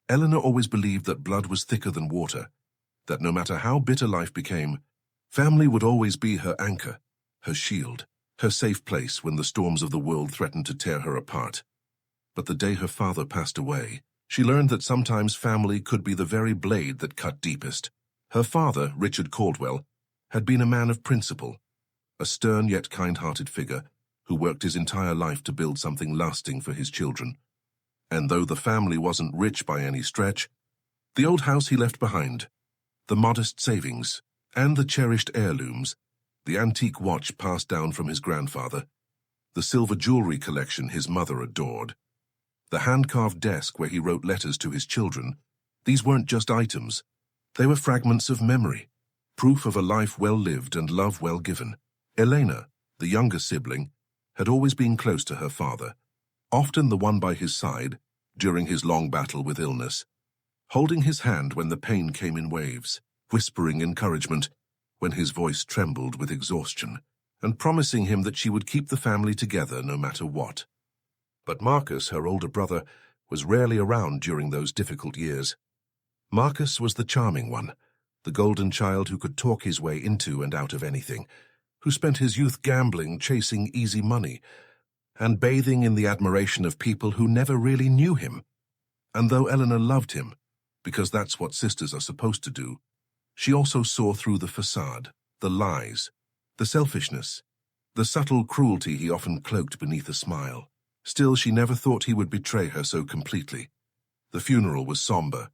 Eleanor always believed that blood was thicker than water, that no matter how bitter life became, family would always be her anchor, her shield, her safe place when the storms of the world threatened to tear her apart. But the day her father passed away, she learned that sometimes family could be the very blade that cut deepest. Her father, Richard Caldwell, had been a man of principle, a stern yet kind-hearted figure who worked his entire life to build something lasting for his children. And though the family wasn't rich by any stretch, the old house he left behind, the modest savings, and the cherished heirlooms, the antique watch passed down from his grandfather, the silver jewelry collection his mother adored, the hand-carved desk where he wrote letters to his children, these weren't just items. They were fragments of memory, proof of a life well lived and love well given. Elena, the younger sibling, had always been close to her father, often the one by his side during his long battle with illness, holding his hand when the pain came in waves, whispering encouragement when his voice trembled with exhaustion, and promising him that she would keep the family together no matter what. But Marcus, her older brother, was rarely around during those difficult years. Marcus was the charming one, the golden child who could talk his way into and out of anything, who spent his youth gambling, chasing easy money, and bathing in the admiration of people who never really knew him. And though Eleanor loved him, because that's what sisters are supposed to do, she also saw through the facade, the lies, the selfishness, the subtle cruelty he often cloaked beneath a smile. Still, she never thought he would betray her so completely. The funeral was somber,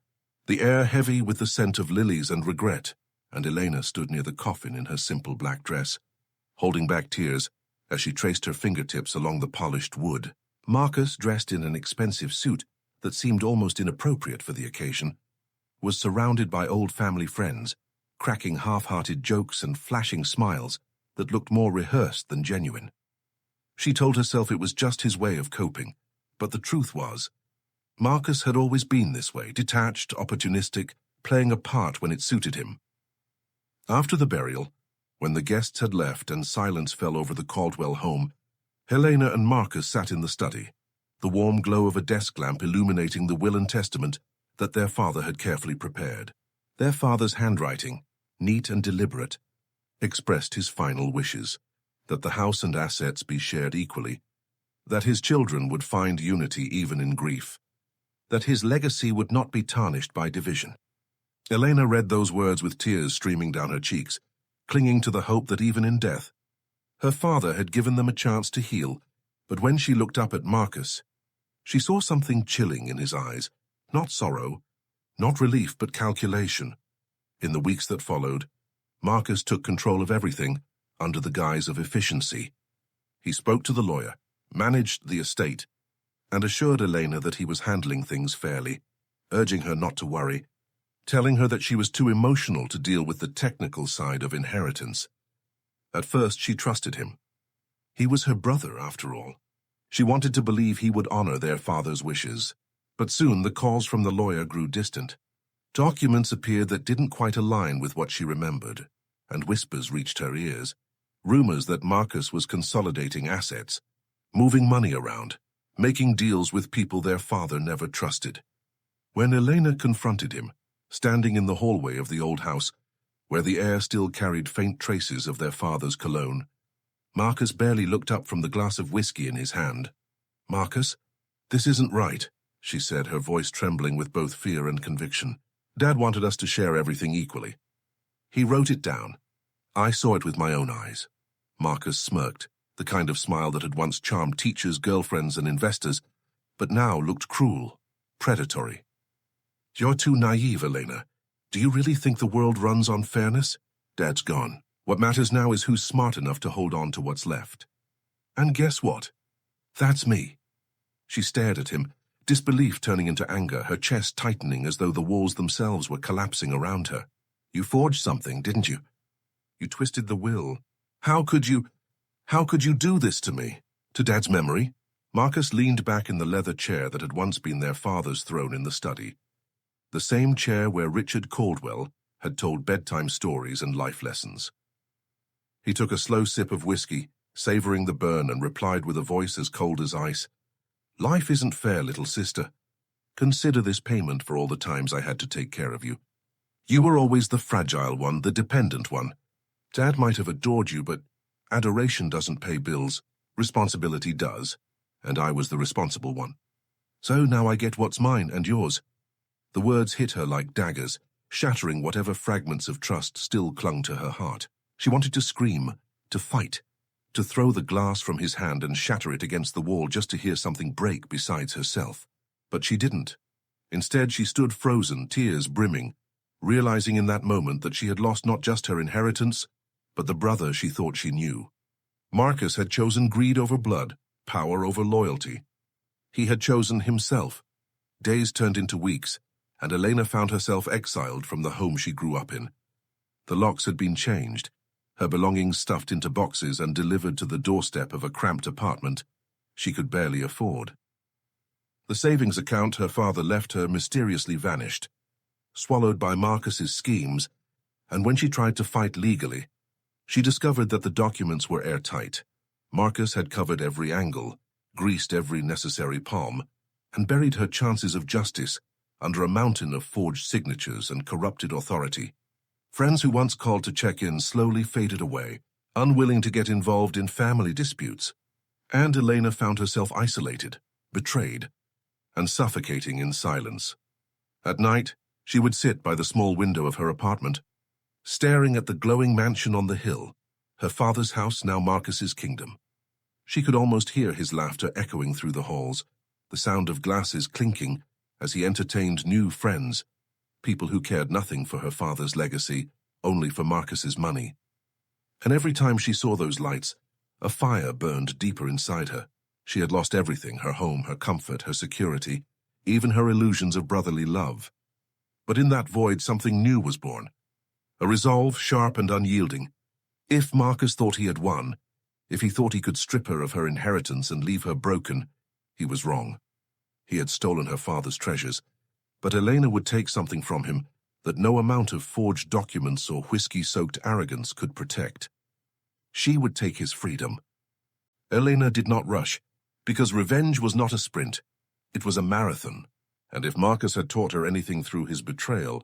the air heavy with the scent of lilies and regret, and Elena stood near the coffin in her simple black dress, holding back tears as she traced her fingertips along the polished wood. Marcus, dressed in an expensive suit that seemed almost inappropriate for the occasion, was surrounded by old family friends, cracking half-hearted jokes and flashing smiles that looked more rehearsed than genuine. She told herself it was just his way of coping, but the truth was, Marcus had always been this way, detached, opportunistic, playing a part when it suited him. After the burial, when the guests had left and silence fell over the Caldwell home, Helena and Marcus sat in the study, the warm glow of a desk lamp illuminating the will and testament that their father had carefully prepared. Their father's handwriting, neat and deliberate, expressed his final wishes, that the house and assets be shared equally, that his children would find unity even in grief, that his legacy would not be tarnished by division. Elena read those words with tears streaming down her cheeks, clinging to the hope that even in death, her father had given them a chance to heal. But when she looked up at Marcus, she saw something chilling in his eyes, not sorrow, not relief, but calculation. In the weeks that followed, Marcus took control of everything under the guise of efficiency. He spoke to the lawyer, managed the estate, and assured Elena that he was handling things fairly, urging her not to worry, telling her that she was too emotional to deal with the technical side of inheritance. At first, she trusted him. He was her brother, after all. She wanted to believe he would honor their father's wishes. But soon the calls from the lawyer grew distant. Documents appeared that didn't quite align with what she remembered, and whispers reached her ears. Rumors that Marcus was consolidating assets, moving money around, making deals with people their father never trusted. When Elena confronted him, standing in the hallway of the old house, where the air still carried faint traces of their father's cologne, Marcus barely looked up from the glass of whiskey in his hand. "Marcus, this isn't right," she said, her voice trembling with both fear and conviction. "Dad wanted us to share everything equally. He wrote it down. I saw it with my own eyes." Marcus smirked, the kind of smile that had once charmed teachers, girlfriends, and investors, but now looked cruel, predatory. "You're too naive, Elena. Do you really think the world runs on fairness? Dad's gone. What matters now is who's smart enough to hold on to what's left. And guess what? That's me." She stared at him, disbelief turning into anger, her chest tightening as though the walls themselves were collapsing around her. "You forged something, didn't you? You twisted the will. How could you do this to me? To Dad's memory?" Marcus leaned back in the leather chair that had once been their father's throne in the study, the same chair where Richard Caldwell had told bedtime stories and life lessons. He took a slow sip of whiskey, savoring the burn, and replied with a voice as cold as ice, "Life isn't fair, little sister. Consider this payment for all the times I had to take care of you. You were always the fragile one, the dependent one. Dad might have adored you, but adoration doesn't pay bills. Responsibility does, and I was the responsible one. So now I get what's mine and yours." The words hit her like daggers, shattering whatever fragments of trust still clung to her heart. She wanted to scream, to fight, to throw the glass from his hand and shatter it against the wall just to hear something break besides herself. But she didn't. Instead, she stood frozen, tears brimming, realizing in that moment that she had lost not just her inheritance, but the brother she thought she knew. Marcus had chosen greed over blood, power over loyalty. He had chosen himself. Days turned into weeks, and Elena found herself exiled from the home she grew up in. The locks had been changed, her belongings stuffed into boxes and delivered to the doorstep of a cramped apartment she could barely afford. The savings account her father left her mysteriously vanished, swallowed by Marcus's schemes, and when she tried to fight legally, she discovered that the documents were airtight. Marcus had covered every angle, greased every necessary palm, and buried her chances of justice under a mountain of forged signatures and corrupted authority. Friends who once called to check in slowly faded away, unwilling to get involved in family disputes. And Elena found herself isolated, betrayed, and suffocating in silence. At night, she would sit by the small window of her apartment, staring at the glowing mansion on the hill, her father's house, now Marcus's kingdom. She could almost hear his laughter echoing through the halls, the sound of glasses clinking as he entertained new friends, people who cared nothing for her father's legacy, only for Marcus's money. And every time she saw those lights, a fire burned deeper inside her. She had lost everything, her home, her comfort, her security, even her illusions of brotherly love. But in that void, something new was born. A resolve sharp and unyielding. If Marcus thought he had won, if he thought he could strip her of her inheritance and leave her broken, he was wrong. He had stolen her father's treasures, but Elena would take something from him that no amount of forged documents or whiskey-soaked arrogance could protect. She would take his freedom. Elena did not rush, because revenge was not a sprint. It was a marathon, and if Marcus had taught her anything through his betrayal,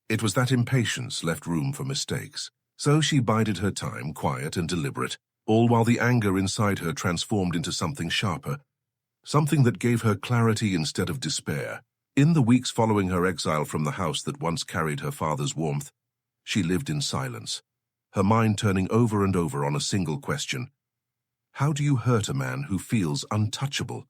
it was that impatience left room for mistakes. So she bided her time, quiet and deliberate, all while the anger inside her transformed into something sharper, something that gave her clarity instead of despair. In the weeks following her exile from the house that once carried her father's warmth, she lived in silence, her mind turning over and over on a single question. How do you hurt a man who feels untouchable?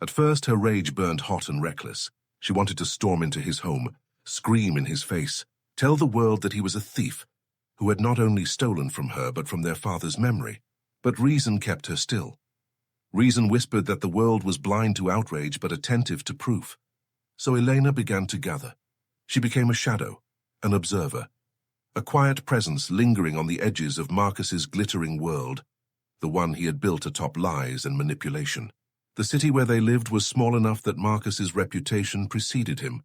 At first, her rage burned hot and reckless. She wanted to storm into his home, scream in his face, tell the world that he was a thief, who had not only stolen from her but from their father's memory. But reason kept her still. Reason whispered that the world was blind to outrage but attentive to proof. So Elena began to gather. She became a shadow, an observer, a quiet presence lingering on the edges of Marcus's glittering world, the one he had built atop lies and manipulation. The city where they lived was small enough that Marcus's reputation preceded him.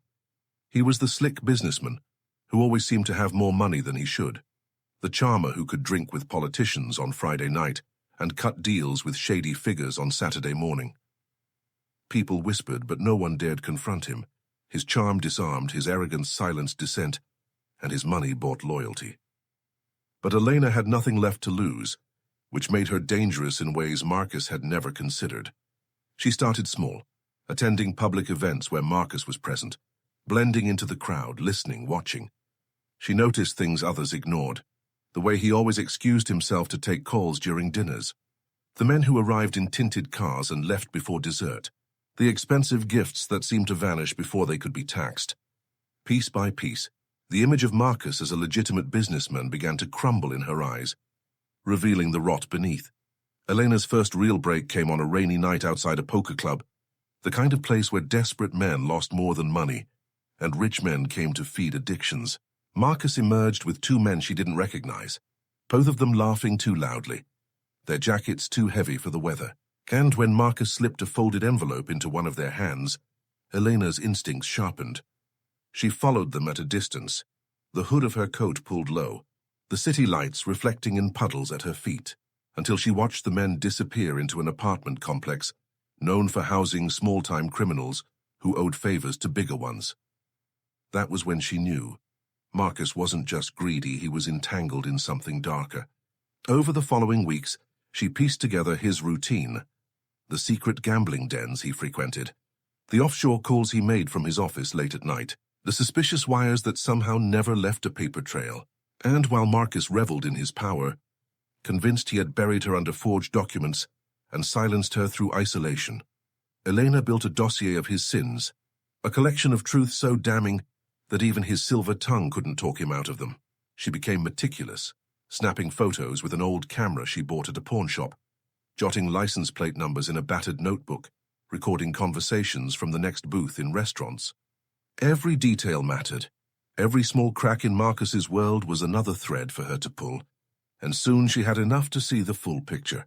He was the slick businessman, who always seemed to have more money than he should, the charmer who could drink with politicians on Friday night and cut deals with shady figures on Saturday morning. People whispered, but no one dared confront him. His charm disarmed, his arrogance silenced dissent, and his money bought loyalty. But Elena had nothing left to lose, which made her dangerous in ways Marcus had never considered. She started small, attending public events where Marcus was present, blending into the crowd, listening, watching. She noticed things others ignored, the way he always excused himself to take calls during dinners, the men who arrived in tinted cars and left before dessert, the expensive gifts that seemed to vanish before they could be taxed. Piece by piece, the image of Marcus as a legitimate businessman began to crumble in her eyes, revealing the rot beneath. Elena's first real break came on a rainy night outside a poker club, the kind of place where desperate men lost more than money, and rich men came to feed addictions. Marcus emerged with two men she didn't recognize, both of them laughing too loudly, their jackets too heavy for the weather. And when Marcus slipped a folded envelope into one of their hands, Elena's instincts sharpened. She followed them at a distance, the hood of her coat pulled low, the city lights reflecting in puddles at her feet, until she watched the men disappear into an apartment complex known for housing small-time criminals who owed favors to bigger ones. That was when she knew. Marcus wasn't just greedy, he was entangled in something darker. Over the following weeks, she pieced together his routine, the secret gambling dens he frequented, the offshore calls he made from his office late at night, the suspicious wires that somehow never left a paper trail. And while Marcus reveled in his power, convinced he had buried her under forged documents and silenced her through isolation, Elena built a dossier of his sins, a collection of truths so damning that even his silver tongue couldn't talk him out of them. She became meticulous, snapping photos with an old camera she bought at a pawn shop, jotting license plate numbers in a battered notebook, recording conversations from the next booth in restaurants. Every detail mattered. Every small crack in Marcus's world was another thread for her to pull, and soon she had enough to see the full picture.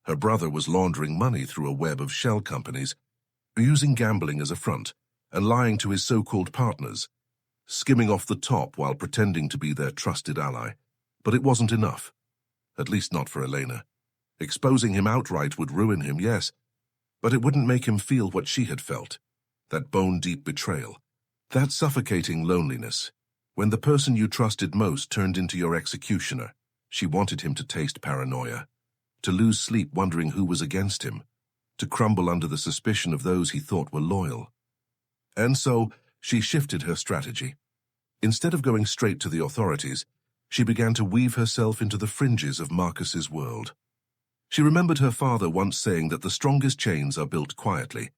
Her brother was laundering money through a web of shell companies, using gambling as a front and lying to his so-called partners, skimming off the top while pretending to be their trusted ally. But it wasn't enough, at least not for Elena. Exposing him outright would ruin him, yes, but it wouldn't make him feel what she had felt, that bone-deep betrayal, that suffocating loneliness. When the person you trusted most turned into your executioner, she wanted him to taste paranoia, to lose sleep wondering who was against him, to crumble under the suspicion of those he thought were loyal. And so, she shifted her strategy. Instead of going straight to the authorities, she began to weave herself into the fringes of Marcus's world. She remembered her father once saying that the strongest chains are built quietly,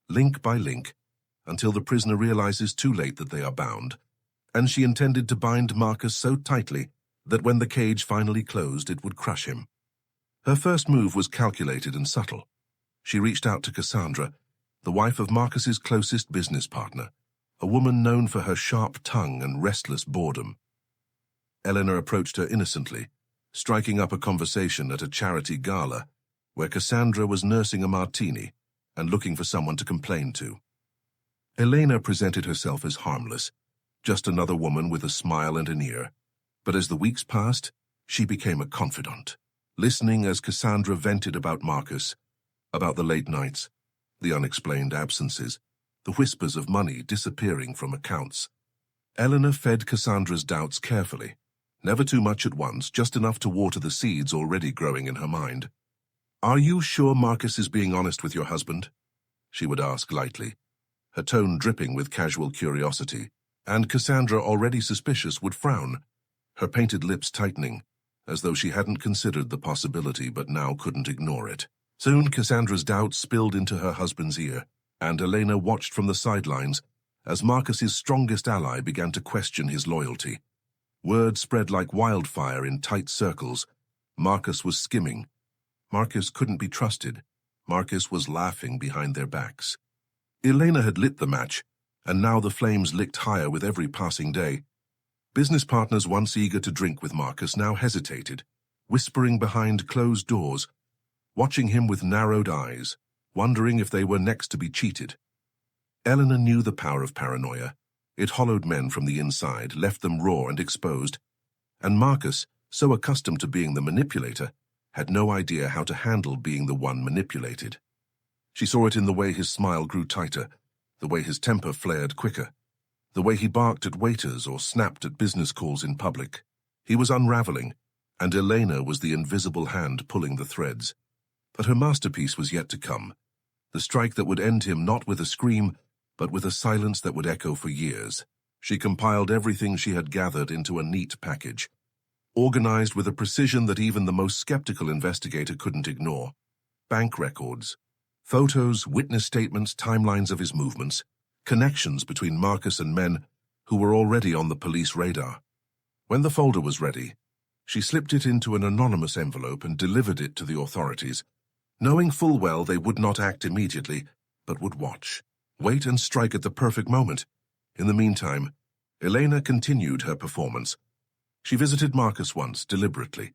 link by link, until the prisoner realizes too late that they are bound, and she intended to bind Marcus so tightly that when the cage finally closed it would crush him. Her first move was calculated and subtle. She reached out to Cassandra, the wife of Marcus's closest business partner, a woman known for her sharp tongue and restless boredom. Elena approached her innocently, striking up a conversation at a charity gala where Cassandra was nursing a martini and looking for someone to complain to. Elena presented herself as harmless, just another woman with a smile and an ear. But as the weeks passed, she became a confidant, listening as Cassandra vented about Marcus, about the late nights, the unexplained absences, the whispers of money disappearing from accounts. Elena fed Cassandra's doubts carefully, never too much at once, just enough to water the seeds already growing in her mind. "Are you sure Marcus is being honest with your husband?" she would ask lightly, her tone dripping with casual curiosity, and Cassandra, already suspicious, would frown, her painted lips tightening, as though she hadn't considered the possibility but now couldn't ignore it. Soon Cassandra's doubts spilled into her husband's ear, and Elena watched from the sidelines as Marcus's strongest ally began to question his loyalty. Word spread like wildfire in tight circles. Marcus was skimming. Marcus couldn't be trusted. Marcus was laughing behind their backs. Elena had lit the match, and now the flames licked higher with every passing day. Business partners once eager to drink with Marcus now hesitated, whispering behind closed doors, watching him with narrowed eyes, wondering if they were next to be cheated. Elena knew the power of paranoia. It hollowed men from the inside, left them raw and exposed, and Marcus, so accustomed to being the manipulator, had no idea how to handle being the one manipulated. She saw it in the way his smile grew tighter, the way his temper flared quicker, the way he barked at waiters or snapped at business calls in public. He was unraveling, and Elena was the invisible hand pulling the threads. But her masterpiece was yet to come, the strike that would end him not with a scream, but with a silence that would echo for years. She compiled everything she had gathered into a neat package, organized with a precision that even the most skeptical investigator couldn't ignore. Bank records, photos, witness statements, timelines of his movements, connections between Marcus and men who were already on the police radar. When the folder was ready, she slipped it into an anonymous envelope and delivered it to the authorities, knowing full well they would not act immediately, but would watch, wait and strike at the perfect moment. In the meantime, Elena continued her performance. She visited Marcus once, deliberately,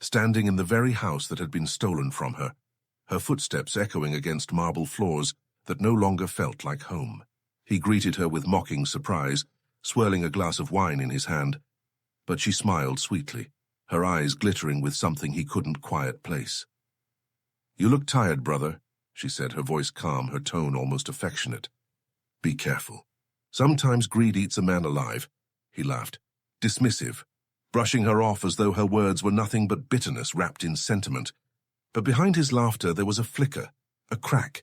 standing in the very house that had been stolen from her, her footsteps echoing against marble floors that no longer felt like home. He greeted her with mocking surprise, swirling a glass of wine in his hand, but she smiled sweetly, her eyes glittering with something he couldn't quite place. "You look tired, brother," she said, her voice calm, her tone almost affectionate. Be careful. Sometimes greed eats a man alive, he laughed, dismissive, brushing her off as though her words were nothing but bitterness wrapped in sentiment. But behind his laughter there was a flicker, a crack,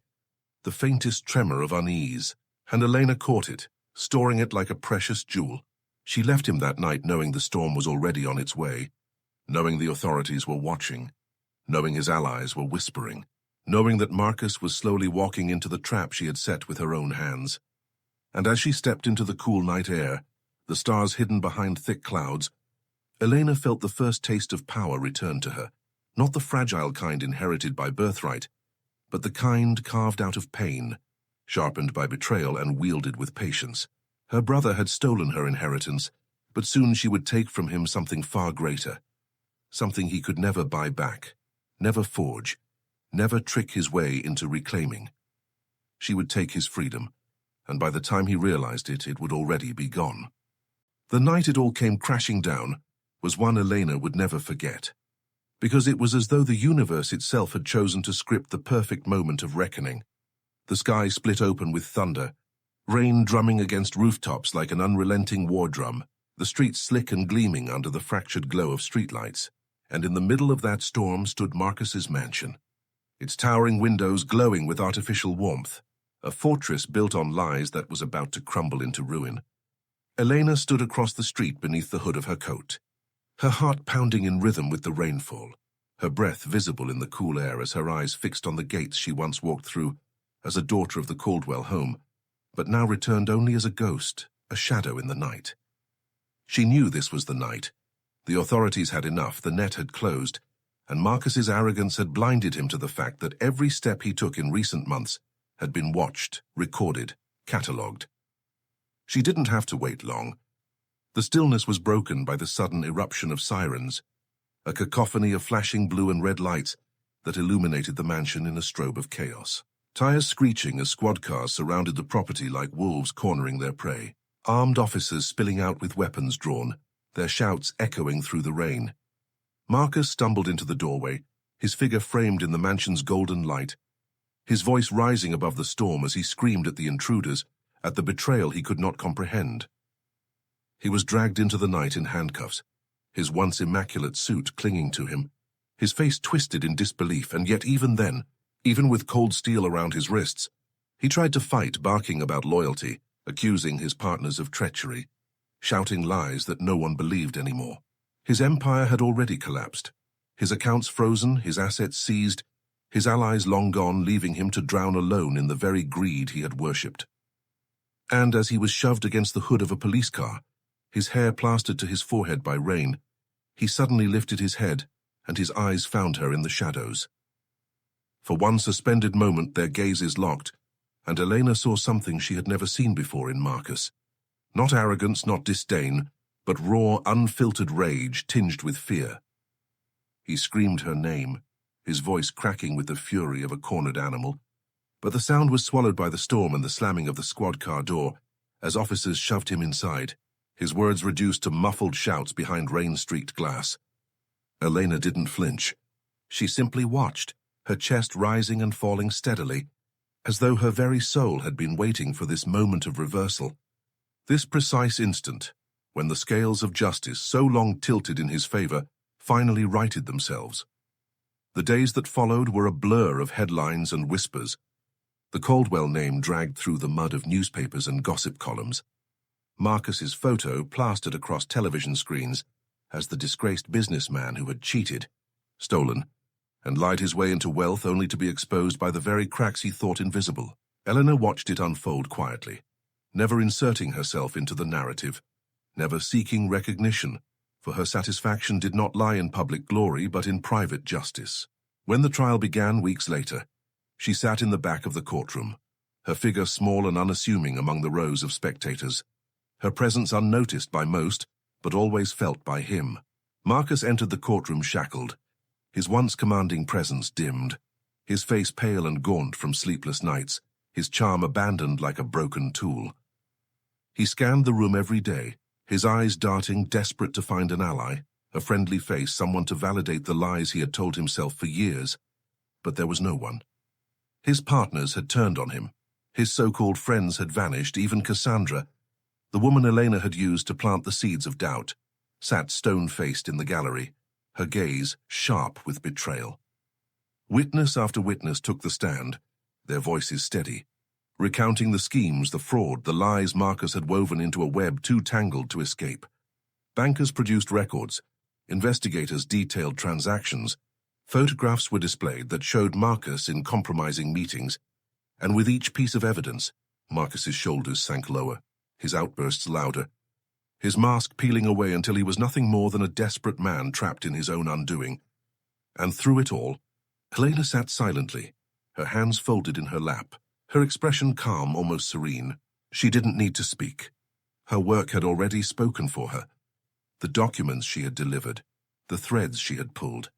the faintest tremor of unease, and Elena caught it, storing it like a precious jewel. She left him that night knowing the storm was already on its way, knowing the authorities were watching, knowing his allies were whispering, knowing that Marcus was slowly walking into the trap she had set with her own hands. And as she stepped into the cool night air, the stars hidden behind thick clouds, Elena felt the first taste of power return to her, not the fragile kind inherited by birthright, but the kind carved out of pain, sharpened by betrayal and wielded with patience. Her brother had stolen her inheritance, but soon she would take from him something far greater, something he could never buy back, never forge, never trick his way into reclaiming. She would take his freedom, and by the time he realized it, it would already be gone. The night it all came crashing down was one Elena would never forget, because it was as though the universe itself had chosen to script the perfect moment of reckoning. The sky split open with thunder, rain drumming against rooftops like an unrelenting war drum, the streets slick and gleaming under the fractured glow of streetlights, and in the middle of that storm stood Marcus's mansion, its towering windows glowing with artificial warmth, a fortress built on lies that was about to crumble into ruin. Elena stood across the street beneath the hood of her coat, her heart pounding in rhythm with the rainfall, her breath visible in the cool air as her eyes fixed on the gates she once walked through as a daughter of the Caldwell home, but now returned only as a ghost, a shadow in the night. She knew this was the night. The authorities had enough, the net had closed, and Marcus's arrogance had blinded him to the fact that every step he took in recent months had been watched, recorded, catalogued. She didn't have to wait long. The stillness was broken by the sudden eruption of sirens, a cacophony of flashing blue and red lights that illuminated the mansion in a strobe of chaos. Tires screeching as squad cars surrounded the property like wolves cornering their prey, armed officers spilling out with weapons drawn, their shouts echoing through the rain. Marcus stumbled into the doorway, his figure framed in the mansion's golden light, his voice rising above the storm as he screamed at the intruders, at the betrayal he could not comprehend. He was dragged into the night in handcuffs, his once immaculate suit clinging to him, his face twisted in disbelief, and yet even then, even with cold steel around his wrists, he tried to fight, barking about loyalty, accusing his partners of treachery, shouting lies that no one believed anymore. His empire had already collapsed, his accounts frozen, his assets seized, his allies long gone, leaving him to drown alone in the very greed he had worshipped. And as he was shoved against the hood of a police car, his hair plastered to his forehead by rain, he suddenly lifted his head, and his eyes found her in the shadows. For one suspended moment their gazes locked, and Elena saw something she had never seen before in Marcus. Not arrogance, not disdain, but raw, unfiltered rage tinged with fear. He screamed her name, his voice cracking with the fury of a cornered animal, but the sound was swallowed by the storm and the slamming of the squad car door as officers shoved him inside, his words reduced to muffled shouts behind rain-streaked glass. Elena didn't flinch. She simply watched, her chest rising and falling steadily, as though her very soul had been waiting for this moment of reversal. This precise instant, when the scales of justice, so long tilted in his favor, finally righted themselves. The days that followed were a blur of headlines and whispers, the Caldwell name dragged through the mud of newspapers and gossip columns, Marcus's photo plastered across television screens as the disgraced businessman who had cheated, stolen, and lied his way into wealth only to be exposed by the very cracks he thought invisible. Elena watched it unfold quietly, never inserting herself into the narrative, never seeking recognition, for her satisfaction did not lie in public glory but in private justice. When the trial began weeks later, she sat in the back of the courtroom, her figure small and unassuming among the rows of spectators, her presence unnoticed by most, but always felt by him. Marcus entered the courtroom shackled, his once commanding presence dimmed, his face pale and gaunt from sleepless nights, his charm abandoned like a broken tool. He scanned the room every day, his eyes darting, desperate to find an ally, a friendly face, someone to validate the lies he had told himself for years. But there was no one. His partners had turned on him, His so-called friends had vanished, even Cassandra, the woman Elena had used to plant the seeds of doubt, sat stone-faced in the gallery, her gaze sharp with betrayal. Witness after witness took the stand, their voices steady, recounting the schemes, the fraud, the lies Marcus had woven into a web too tangled to escape. Bankers produced records, investigators detailed transactions, photographs were displayed that showed Marcus in compromising meetings, and with each piece of evidence, Marcus's shoulders sank lower, his outbursts louder, his mask peeling away until he was nothing more than a desperate man trapped in his own undoing. And through it all, Elena sat silently, her hands folded in her lap, her expression calm, almost serene. She didn't need to speak. Her work had already spoken for her. The documents she had delivered, the threads she had pulled,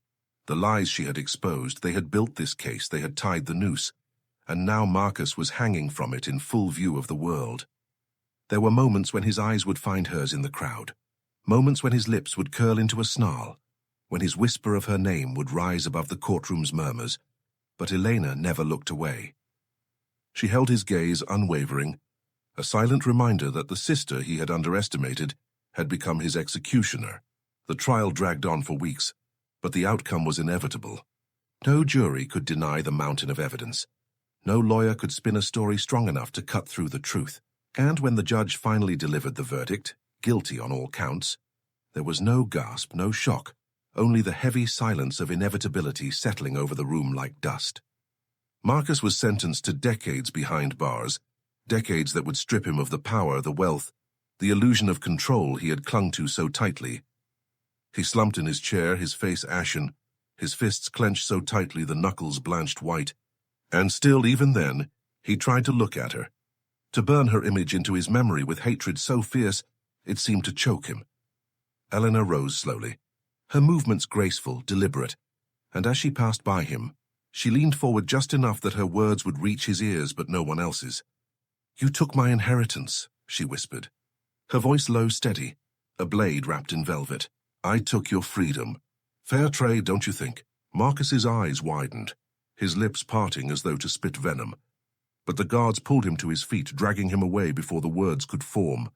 the lies she had exposed, they had built this case, they had tied the noose, and now Marcus was hanging from it in full view of the world. There were moments when his eyes would find hers in the crowd, moments when his lips would curl into a snarl, when his whisper of her name would rise above the courtroom's murmurs, but Elena never looked away. She held his gaze unwavering, a silent reminder that the sister he had underestimated had become his executioner. The trial dragged on for weeks, but the outcome was inevitable. No jury could deny the mountain of evidence. No lawyer could spin a story strong enough to cut through the truth. And when the judge finally delivered the verdict, guilty on all counts, there was no gasp, no shock, only the heavy silence of inevitability settling over the room like dust. Marcus was sentenced to decades behind bars, decades that would strip him of the power, the wealth, the illusion of control he had clung to so tightly. He slumped in his chair, his face ashen, his fists clenched so tightly the knuckles blanched white, and still, even then, he tried to look at her, to burn her image into his memory with hatred so fierce it seemed to choke him. Elena rose slowly, her movements graceful, deliberate, and as she passed by him, she leaned forward just enough that her words would reach his ears but no one else's. "You took my inheritance," she whispered, her voice low, steady, a blade wrapped in velvet. "I took your freedom. Fair trade, don't you think?" Marcus's eyes widened, his lips parting as though to spit venom. But the guards pulled him to his feet, dragging him away before the words could form.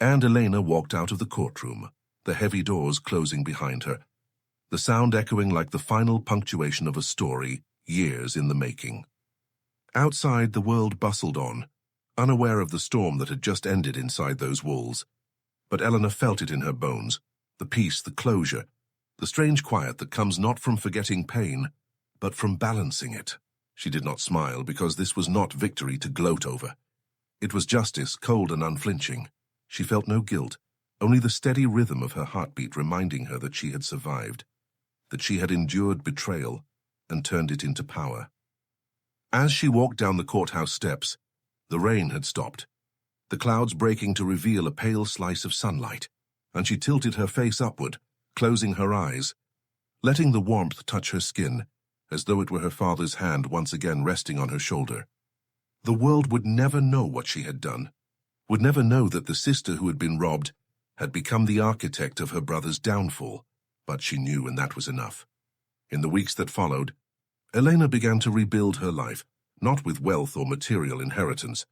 And Elena walked out of the courtroom, the heavy doors closing behind her, the sound echoing like the final punctuation of a story, years in the making. Outside, the world bustled on, unaware of the storm that had just ended inside those walls. But Elena felt it in her bones, the peace, the closure, the strange quiet that comes not from forgetting pain, but from balancing it. She did not smile, because this was not victory to gloat over. It was justice, cold and unflinching. She felt no guilt, only the steady rhythm of her heartbeat reminding her that she had survived, that she had endured betrayal and turned it into power. As she walked down the courthouse steps, the rain had stopped, the clouds breaking to reveal a pale slice of sunlight, and she tilted her face upward, closing her eyes, letting the warmth touch her skin, as though it were her father's hand once again resting on her shoulder. The world would never know what she had done, would never know that the sister who had been robbed had become the architect of her brother's downfall, but she knew, and that was enough. In the weeks that followed, Elena began to rebuild her life, not with wealth or material inheritance,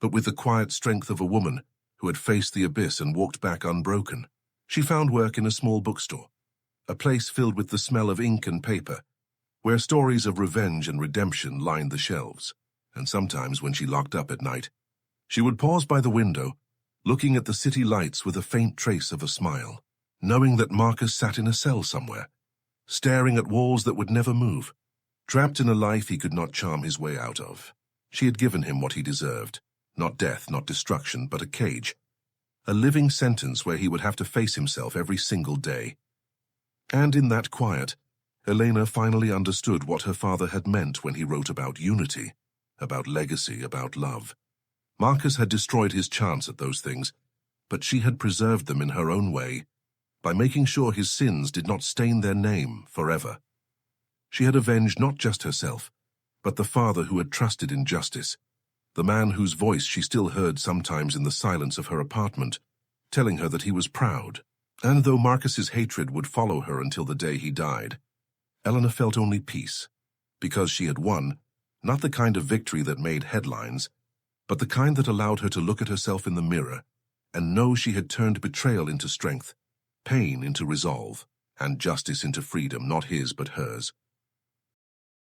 but with the quiet strength of a woman who had faced the abyss and walked back unbroken. She found work in a small bookstore, a place filled with the smell of ink and paper, where stories of revenge and redemption lined the shelves, and sometimes when she locked up at night, she would pause by the window, looking at the city lights with a faint trace of a smile, knowing that Marcus sat in a cell somewhere, staring at walls that would never move, trapped in a life he could not charm his way out of. She had given him what he deserved, not death, not destruction, but a cage, a living sentence where he would have to face himself every single day. And in that quiet, Elena finally understood what her father had meant when he wrote about unity, about legacy, about love. Marcus had destroyed his chance at those things, but she had preserved them in her own way, by making sure his sins did not stain their name forever. She had avenged not just herself, but the father who had trusted in justice, the man whose voice she still heard sometimes in the silence of her apartment, telling her that he was proud. And though Marcus's hatred would follow her until the day he died, Elena felt only peace, because she had won, Not the kind of victory that made headlines, but the kind that allowed her to look at herself in the mirror and know she had turned betrayal into strength, pain into resolve, and justice into freedom, not his but hers.